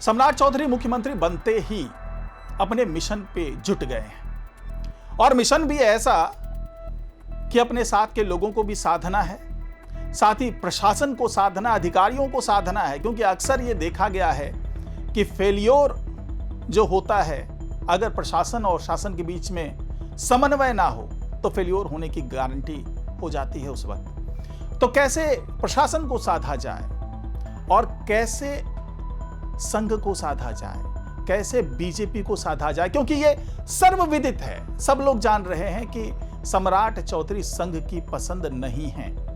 सम्राट चौधरी मुख्यमंत्री बनते ही अपने मिशन पे जुट गए हैं और मिशन भी ऐसा कि अपने साथ के लोगों को भी साधना है, साथ ही प्रशासन को साधना, अधिकारियों को साधना है। क्योंकि अक्सर ये देखा गया है कि फेलियर जो होता है, अगर प्रशासन और शासन के बीच में समन्वय ना हो तो फेलियर होने की गारंटी हो जाती है उस वक्त। तो कैसे प्रशासन को साधा जाए और कैसे संघ को साधा जाए, कैसे बीजेपी को साधा जाए, क्योंकि ये सर्वविदित है, सब लोग जान रहे हैं कि सम्राट चौधरी संघ की पसंद नहीं है।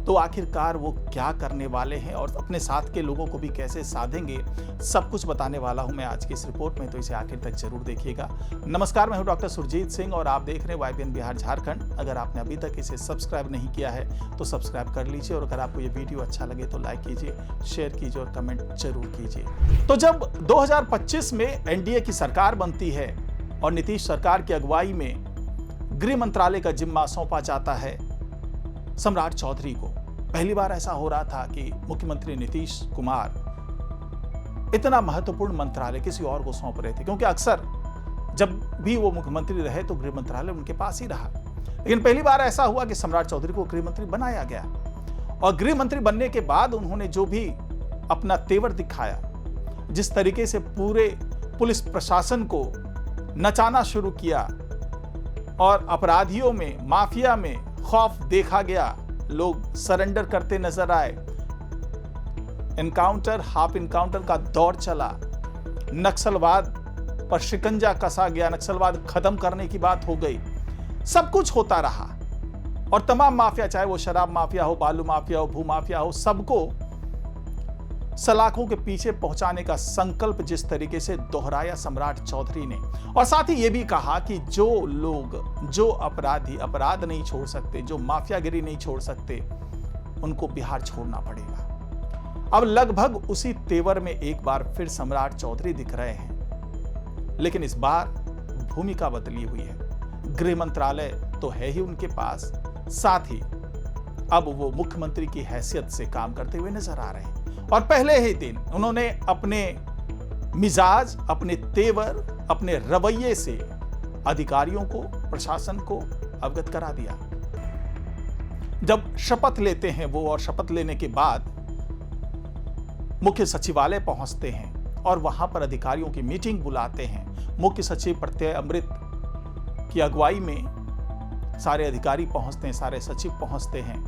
तो आखिरकार वो क्या करने वाले हैं और अपने साथ के लोगों को भी कैसे साधेंगे, सब कुछ बताने वाला हूं मैं आज की इस रिपोर्ट में, तो इसे आखिर तक जरूर देखिएगा। नमस्कार, मैं हूं डॉक्टर सुरजीत सिंह और आप देख रहे हैं YBN बिहार झारखंड। अगर आपने अभी तक इसे सब्सक्राइब नहीं किया है तो सब्सक्राइब कर लीजिए और अगर आपको ये वीडियो अच्छा लगे तो लाइक कीजिए, शेयर कीजिए और कमेंट जरूर कीजिए। तो जब 2025 में एनडीए की सरकार बनती है और नीतीश सरकार की अगुवाई में गृह मंत्रालय का जिम्मा सौंपा जाता है सम्राट चौधरी को, पहली बार ऐसा हो रहा था कि मुख्यमंत्री नीतीश कुमार इतना महत्वपूर्ण मंत्रालय किसी और को सौंप रहे थे। क्योंकि अक्सर जब भी वो मुख्यमंत्री रहे तो गृह मंत्रालय उनके पास ही रहा, लेकिन पहली बार ऐसा हुआ कि सम्राट चौधरी को गृह मंत्री बनाया गया। और गृह मंत्री बनने के बाद उन्होंने जो भी अपना तेवर दिखाया, जिस तरीके से पूरे पुलिस प्रशासन को नचाना शुरू किया और अपराधियों में, माफिया में खौफ देखा गया, लोग सरेंडर करते नजर आए, एनकाउंटर, हाफ एनकाउंटर का दौर चला, नक्सलवाद पर शिकंजा कसा गया, नक्सलवाद खत्म करने की बात हो गई, सब कुछ होता रहा। और तमाम माफिया, चाहे वो शराब माफिया हो, बालू माफिया हो, भू माफिया हो, सबको सलाखों के पीछे पहुंचाने का संकल्प जिस तरीके से दोहराया सम्राट चौधरी ने, और साथ ही यह भी कहा कि जो लोग, जो अपराधी अपराध नहीं छोड़ सकते, जो माफियागिरी नहीं छोड़ सकते, उनको बिहार छोड़ना पड़ेगा। अब लगभग उसी तेवर में एक बार फिर सम्राट चौधरी दिख रहे हैं, लेकिन इस बार भूमिका बदली हुई है। गृह मंत्रालय तो है ही उनके पास, साथ ही अब वो मुख्यमंत्री की हैसियत से काम करते हुए नजर आ रहे हैं। और पहले ही दिन उन्होंने अपने मिजाज, अपने तेवर, अपने रवैये से अधिकारियों को, प्रशासन को अवगत करा दिया। जब शपथ लेते हैं वो, और शपथ लेने के बाद मुख्य सचिवालय पहुंचते हैं और वहां पर अधिकारियों की मीटिंग बुलाते हैं। मुख्य सचिव प्रत्यय अमृत की अगुवाई में सारे अधिकारी पहुंचते हैं, सारे सचिव पहुंचते हैं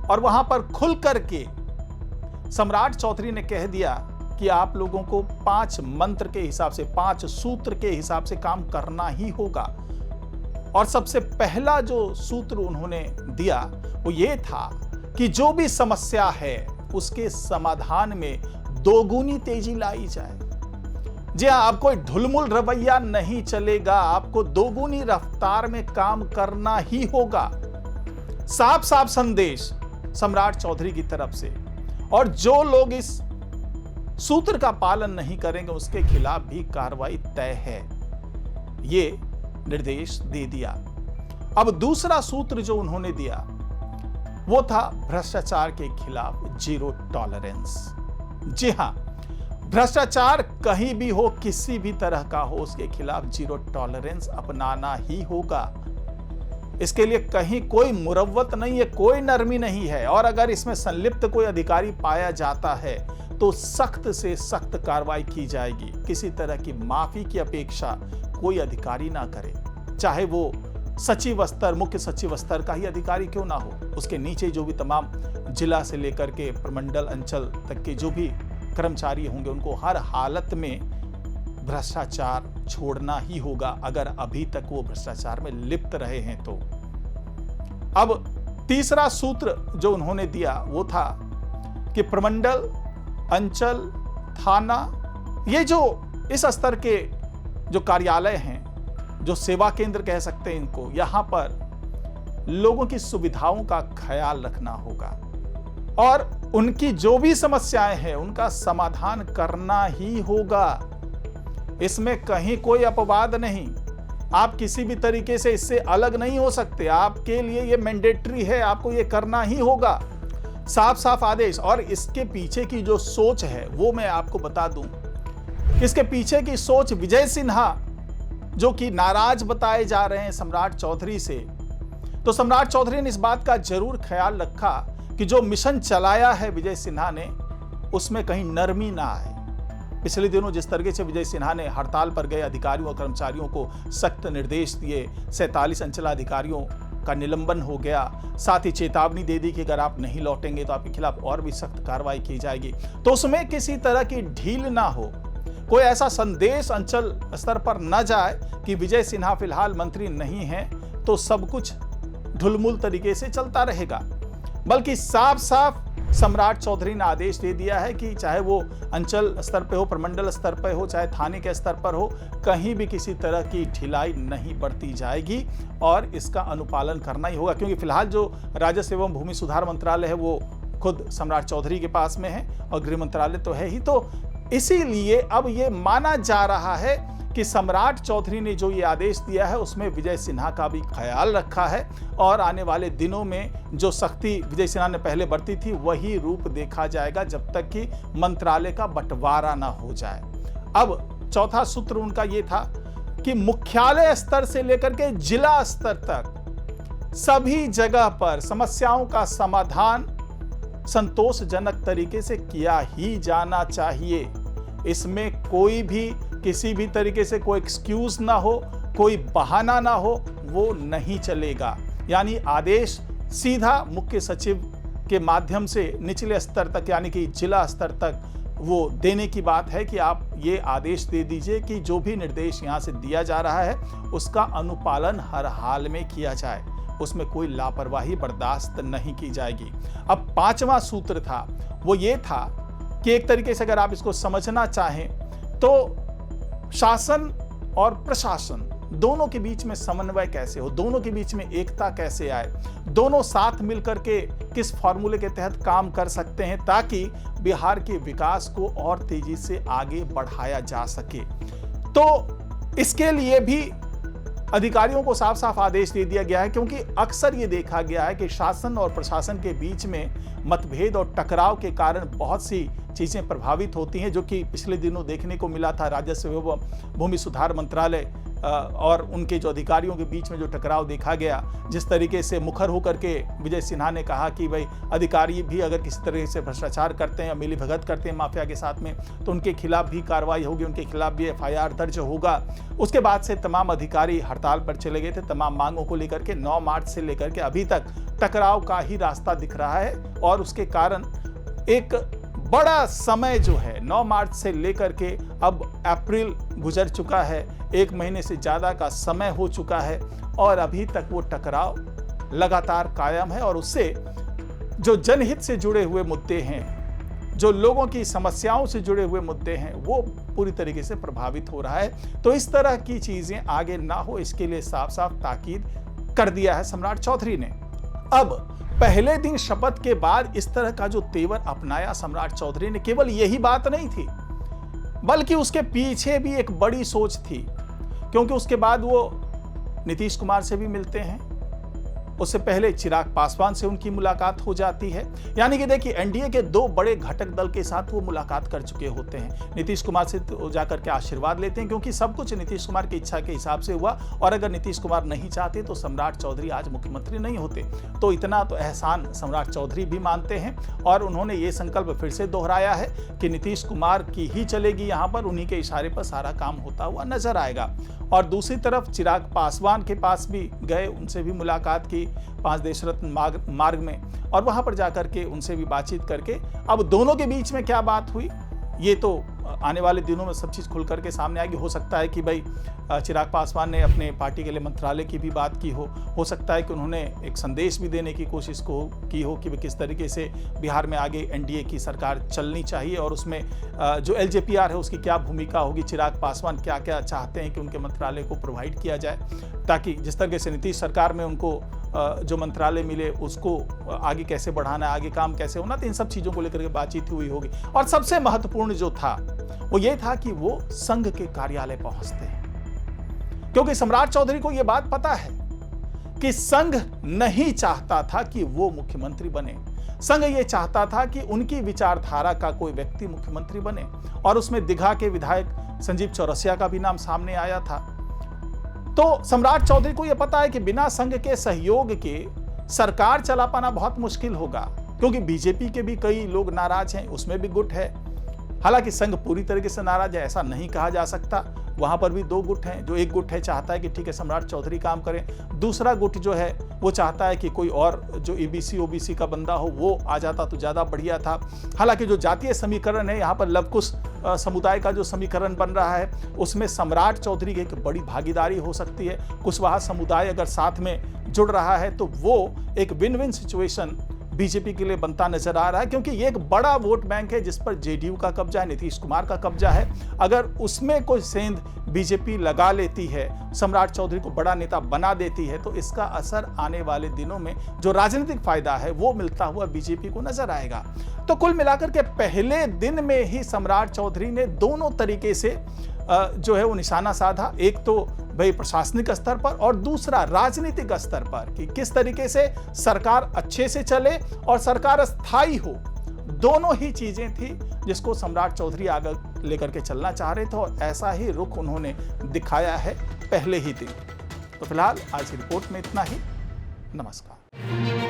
और वहां पर खुल करके सम्राट चौधरी ने कह दिया कि आप लोगों को 5 मंत्र के हिसाब से, 5 सूत्र के हिसाब से काम करना ही होगा। और सबसे पहला जो सूत्र उन्होंने दिया वो ये था कि जो भी समस्या है उसके समाधान में दोगुनी तेजी लाई जाए। जी हां, अब कोई ढुलमुल रवैया नहीं चलेगा, आपको दोगुनी रफ्तार में काम करना ही होगा। साफ साफ संदेश सम्राट चौधरी की तरफ से। और जो लोग इस सूत्र का पालन नहीं करेंगे उसके खिलाफ भी कार्रवाई तय है, ये निर्देश दे दिया। अब दूसरा सूत्र जो उन्होंने दिया वो था भ्रष्टाचार के खिलाफ जीरो टॉलरेंस। जी हां, भ्रष्टाचार कहीं भी हो, किसी भी तरह का हो, उसके खिलाफ जीरो टॉलरेंस अपनाना ही होगा। इसके लिए कहीं कोई मुरव्वत नहीं है, कोई नरमी नहीं है। और अगर इसमें संलिप्त कोई अधिकारी पाया जाता है तो सख्त से सख्त कार्रवाई की जाएगी। किसी तरह की माफी की अपेक्षा कोई अधिकारी ना करे, चाहे वो सचिव स्तर, मुख्य सचिव स्तर का ही अधिकारी क्यों ना हो, उसके नीचे जो भी तमाम जिला से लेकर के प्रमंडल, अंचल तक के जो भी कर्मचारी होंगे, उनको हर हालत में भ्रष्टाचार छोड़ना ही होगा, अगर अभी तक वो भ्रष्टाचार में लिप्त रहे हैं तो। अब तीसरा सूत्र जो उन्होंने दिया वो था कि प्रमंडल, अंचल, थाना, ये जो इस स्तर के जो कार्यालय हैं, जो सेवा केंद्र कह सकते हैं इनको, यहां पर लोगों की सुविधाओं का ख्याल रखना होगा और उनकी जो भी समस्याएं हैं उनका समाधान करना ही होगा। इसमें कहीं कोई अपवाद नहीं, आप किसी भी तरीके से इससे अलग नहीं हो सकते। आपके लिए ये मैंडेटरी है, आपको ये करना ही होगा। साफ साफ आदेश। और इसके पीछे की जो सोच है वो मैं आपको बता दूं, इसके पीछे की सोच विजय सिन्हा जो कि नाराज बताए जा रहे हैं सम्राट चौधरी से, तो सम्राट चौधरी ने इस बात का जरूर ख्याल रखा कि जो मिशन चलाया है विजय सिन्हा ने उसमें कहीं नरमी ना आए। पिछले दिनों जिस तरीके से विजय सिन्हा ने हड़ताल पर गए अधिकारियों और कर्मचारियों को सख्त निर्देश दिए, 47 अंचलाधिकारियों का निलंबन हो गया, साथ ही चेतावनी दे दी कि अगर आप नहीं लौटेंगे तो आपके खिलाफ और भी सख्त कार्रवाई की जाएगी, तो उसमें किसी तरह की ढील ना हो, कोई ऐसा संदेश अंचल स्तर पर न जाए कि विजय सिन्हा फिलहाल मंत्री नहीं है तो सब कुछ ढुलमुल तरीके से चलता रहेगा। बल्कि साफ साफ सम्राट चौधरी ने आदेश दे दिया है कि चाहे वो अंचल स्तर पे हो, प्रमंडल स्तर पे हो, चाहे थाने के स्तर पर हो, कहीं भी किसी तरह की ढिलाई नहीं बरती जाएगी और इसका अनुपालन करना ही होगा। क्योंकि फिलहाल जो राजस्व एवं भूमि सुधार मंत्रालय है वो खुद सम्राट चौधरी के पास में है और गृह मंत्रालय तो है ही, तो इसीलिए अब ये माना जा रहा है कि सम्राट चौधरी ने जो ये आदेश दिया है उसमें विजय सिन्हा का भी ख्याल रखा है और आने वाले दिनों में जो सख्ती विजय सिन्हा ने पहले बरती थी वही रूप देखा जाएगा जब तक कि मंत्रालय का बंटवारा ना हो जाए। अब चौथा सूत्र उनका ये था कि मुख्यालय स्तर से लेकर के जिला स्तर तक सभी जगह पर समस्याओं का समाधान संतोषजनक तरीके से किया ही जाना चाहिए। इसमें कोई भी किसी भी तरीके से कोई एक्सक्यूज ना हो, कोई बहाना ना हो, वो नहीं चलेगा। यानी आदेश सीधा मुख्य सचिव के माध्यम से निचले स्तर तक यानी कि जिला स्तर तक वो देने की बात है कि आप ये आदेश दे दीजिए कि जो भी निर्देश यहाँ से दिया जा रहा है उसका अनुपालन हर हाल में किया जाए, उसमें कोई लापरवाही बर्दाश्त नहीं की जाएगी। अब पांचवा सूत्र था वो ये था कि एक तरीके से अगर आप इसको समझना चाहें तो शासन और प्रशासन दोनों के बीच में समन्वय कैसे हो, दोनों के बीच में एकता कैसे आए, दोनों साथ मिलकर के किस फॉर्मूले के तहत काम कर सकते हैं ताकि बिहार के विकास को और तेजी से आगे बढ़ाया जा सके। तो इसके लिए भी अधिकारियों को साफ साफ आदेश दे दिया गया है, क्योंकि अक्सर ये देखा गया है कि शासन और प्रशासन के बीच में मतभेद और टकराव के कारण बहुत सी चीजें प्रभावित होती हैं, जो कि पिछले दिनों देखने को मिला था। राजस्व एवं भूमि सुधार मंत्रालय और उनके जो अधिकारियों के बीच में जो टकराव देखा गया, जिस तरीके से मुखर होकर के विजय सिन्हा ने कहा कि भाई अधिकारी भी अगर किसी तरह से भ्रष्टाचार करते हैं या मिलीभगत करते हैं माफिया के साथ में तो उनके खिलाफ भी कार्रवाई होगी, उनके खिलाफ भी FIR दर्ज होगा। उसके बाद से तमाम अधिकारी हड़ताल पर चले गए थे तमाम मांगों को लेकर के। 9 मार्च से लेकर के अभी तक टकराव का ही रास्ता दिख रहा है और उसके कारण एक बड़ा समय जो है 9 मार्च से लेकर के अब अप्रैल गुजर चुका है, 1 महीने से ज्यादा का समय हो चुका है और अभी तक वो टकराव लगातार कायम है और उससे जो जनहित से जुड़े हुए मुद्दे हैं, जो लोगों की समस्याओं से जुड़े हुए मुद्दे हैं, वो पूरी तरीके से प्रभावित हो रहा है। तो इस तरह की चीजें आगे ना हो इसके लिए साफ साफ ताकीद कर दिया है सम्राट चौधरी ने। अब पहले दिन शपथ के बाद इस तरह का जो तेवर अपनाया सम्राट चौधरी ने, केवल यही बात नहीं थी बल्कि उसके पीछे भी एक बड़ी सोच थी, क्योंकि उसके बाद वो नीतीश कुमार से भी मिलते हैं, उससे पहले चिराग पासवान से उनकी मुलाकात हो जाती है। यानी कि देखिए एनडीए के 2 बड़े घटक दल के साथ वो मुलाकात कर चुके होते हैं। नीतीश कुमार से तो जाकर के आशीर्वाद लेते हैं, क्योंकि सब कुछ नीतीश कुमार की इच्छा के हिसाब से हुआ और अगर नीतीश कुमार नहीं चाहते तो सम्राट चौधरी आज मुख्यमंत्री नहीं होते। तो इतना तो एहसान सम्राट चौधरी भी मानते हैं और उन्होंने ये संकल्प फिर से दोहराया है कि नीतीश कुमार की ही चलेगी यहाँ पर, उन्हीं के इशारे पर सारा काम होता हुआ नजर आएगा। और दूसरी तरफ चिराग पासवान के पास भी गए, उनसे भी मुलाकात की 5 देश रत्न मार्ग में और वहां पर जाकर के उनसे भी बातचीत करके अब दोनों के बीच में क्या बात हुई ये तो आने वाले दिनों में सब चीज़ खुल करके सामने आएगी। हो सकता है कि भाई चिराग पासवान ने अपने पार्टी के लिए मंत्रालय की भी बात की हो सकता है कि उन्होंने एक संदेश भी देने की कोशिश की हो कि किस तरीके से बिहार में आगे एनडीए की सरकार चलनी चाहिए और उसमें जो LJPR है उसकी क्या भूमिका होगी, चिराग पासवान क्या क्या चाहते हैं कि उनके मंत्रालय को प्रोवाइड किया जाए, ताकि जिस तरीके से नीतीश सरकार में उनको जो मंत्रालय मिले उसको आगे कैसे बढ़ाना है, आगे काम कैसे होना, तो इन सब चीज़ों को लेकर के बातचीत हुई होगी। और सबसे महत्वपूर्ण जो था वो ये था कि वो संघ के कार्यालय पहुंचते हैं, क्योंकि सम्राट चौधरी को यह बात पता है कि संघ नहीं चाहता था कि वो मुख्यमंत्री बने। संघ ये चाहता था कि उनकी विचारधारा का कोई व्यक्ति मुख्यमंत्री बने और उसमें दीघा के विधायक संजीव चौरसिया का भी नाम सामने आया था। तो सम्राट चौधरी को यह पता है कि बिना संघ के सहयोग के सरकार चला पाना बहुत मुश्किल होगा, क्योंकि बीजेपी के भी कई लोग नाराज हैं, उसमें भी गुट है। हालांकि संघ पूरी तरीके से नाराज है ऐसा नहीं कहा जा सकता, वहां पर भी दो गुट हैं। जो एक गुट है चाहता है कि ठीक है सम्राट चौधरी काम करें, दूसरा गुट जो है वो चाहता है कि कोई और जो ईबीसी ओबीसी का बंदा हो वो आ जाता तो ज्यादा बढ़िया था। हालांकि जो जातीय समीकरण है, यहाँ पर लवकुश समुदाय का जो समीकरण बन रहा है उसमें सम्राट चौधरी की एक बड़ी भागीदारी हो सकती है। कुशवाहा समुदाय अगर साथ में जुड़ रहा है तो वो एक विन विन सिचुएशन बीजेपी के लिए बनता नजर आ रहा है, क्योंकि ये एक बड़ा वोट बैंक है जिस पर जेडीयू का कब्जा है, नीतीश कुमार का कब्जा है। अगर उसमें कोई सेंध बीजेपी लगा लेती है, सम्राट चौधरी को बड़ा नेता बना देती है, तो इसका असर आने वाले दिनों में जो राजनीतिक फायदा है वो मिलता हुआ बीजेपी को नजर आएगा। तो कुल मिलाकर के पहले दिन में ही सम्राट चौधरी ने दोनों तरीके से जो है वो निशाना साधा। एक तो भाई प्रशासनिक स्तर पर और दूसरा राजनीतिक स्तर पर कि किस तरीके से सरकार अच्छे से चले और सरकार स्थायी हो। दोनों ही चीजें थी जिसको सम्राट चौधरी आगे लेकर के चलना चाह रहे थे और ऐसा ही रुख उन्होंने दिखाया है पहले ही दिन। तो फिलहाल आज की रिपोर्ट में इतना ही। नमस्कार।